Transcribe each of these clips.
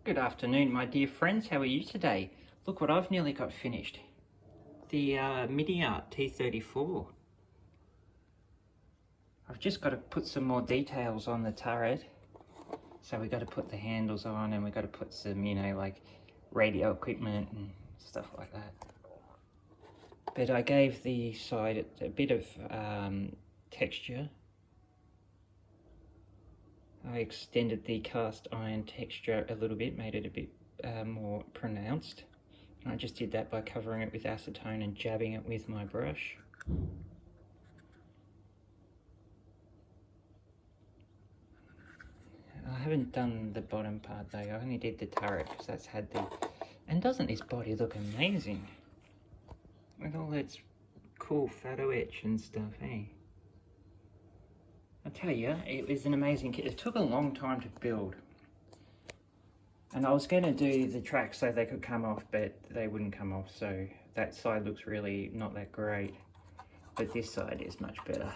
Good afternoon, my dear friends. How are you today? Look what I've nearly got finished. The Miniart T-34. I've just got to put some more details on the turret. So we got to put the handles on, and we got to put some, like radio equipment and stuff like that. But I gave the side a bit of texture. I extended the cast iron texture a little bit, made it a bit more pronounced. And I just did that by covering it with acetone and jabbing it with my brush. I haven't done the bottom part though, I only did the turret because that's had the... And doesn't this body look amazing? With all its cool photo etch and stuff, eh? I tell you, it was an amazing kit. It took a long time to build. And I was going to do the tracks so they could come off, but they wouldn't come off, so that side looks really not that great. But this side is much better.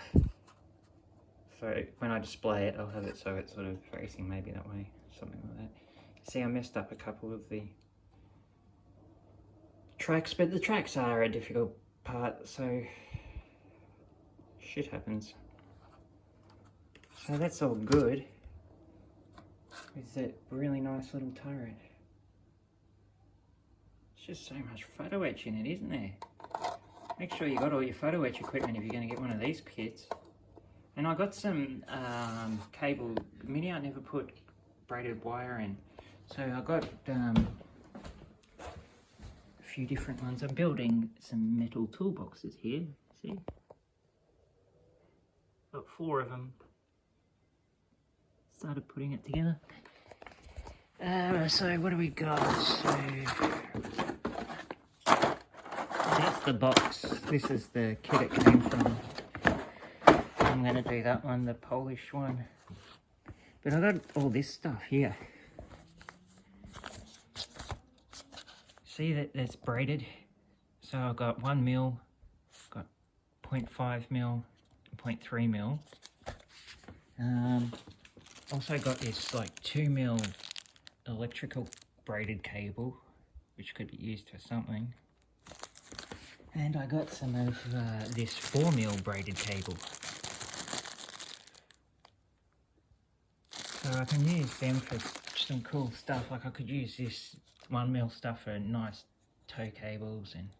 So when I display it, I'll have it so it's sort of facing maybe that way, something like that. See, I messed up a couple of the tracks, but the tracks are a difficult part, so shit happens. So that's all good. It's a really nice little turret. It's just so much photo etch in it, isn't there? Make sure you got all your photo etch equipment if you're going to get one of these kits. And I got some cable. Miniart never put braided wire in, so I got a few different ones. I'm building some metal toolboxes here. See, got 4 of them. Started putting it together. So what do we got? So that's the box. This is the kit it came from. I'm going to do that one, the Polish one. But I got all this stuff here. See that that's braided. So I've got 1 mil, got 0.5 mil, 0.3 mil. Also got this like 2 mil electrical braided cable, which could be used for something. And I got some of this 4 mil braided cable. So I can use them for some cool stuff. Like I could use this 1 mil stuff for nice tow cables, and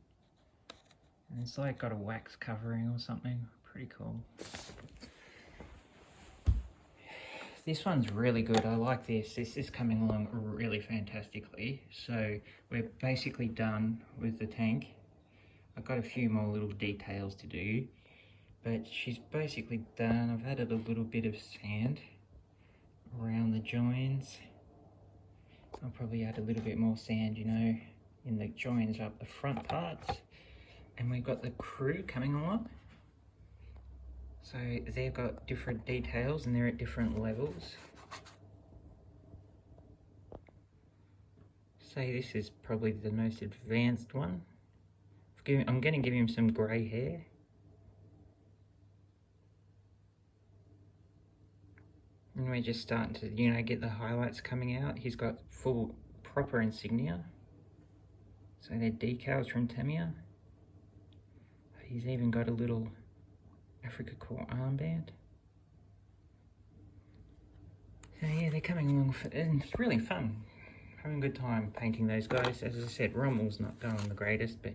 it's like got a wax covering or something. Pretty cool. This one's really good. I like this. This is coming along really fantastically. So we're basically done with the tank. I've got a few more little details to do, but she's basically done. I've added a little bit of sand around the joins. I'll probably add a little bit more sand, in the joins up the front parts. And we've got the crew coming along. So they've got different details and they're at different levels. Say this is probably the most advanced one. I'm going to give him some grey hair. And we're just starting to, get the highlights coming out. He's got full, proper insignia. So they're decals from Tamiya. He's even got a little Africa Core armband. So yeah, they're coming along, and it's really fun. Having a good time painting those guys. As I said, Rommel's not going the greatest, but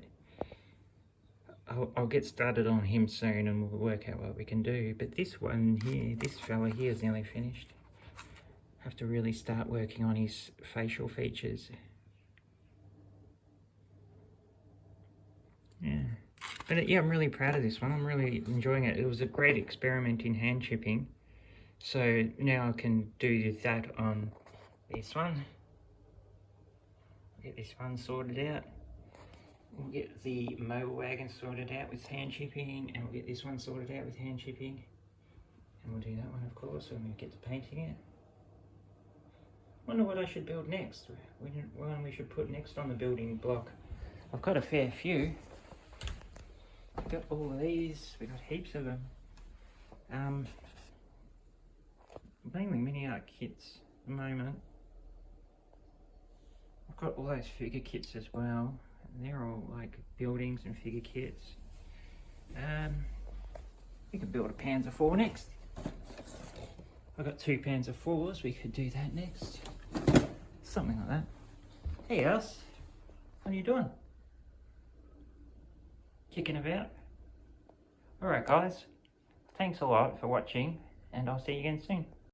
I'll get started on him soon and we'll work out what we can do. But this one here, this fella here is nearly finished. Have to really start working on his facial features. Yeah. But yeah, I'm really proud of this one. I'm really enjoying it. It was a great experiment in hand chipping. So now I can do that on this one. Get this one sorted out. We'll get the mower wagon sorted out with hand chipping, and we'll get this one sorted out with hand chipping. And we'll do that one, of course, when we get to painting it. Wonder what I should build next. One we should put next on the building block. I've got a fair few. We've got all of these, we've got heaps of them. Mainly Miniart kits at the moment. I've got all those figure kits as well. And they're all like buildings and figure kits. We could build a Panzer IV next. I've got 2 Panzer IVs, we could do that next. Something like that. Hey guys, what are you doing? Kicking about? Alright guys, thanks a lot for watching and I'll see you again soon.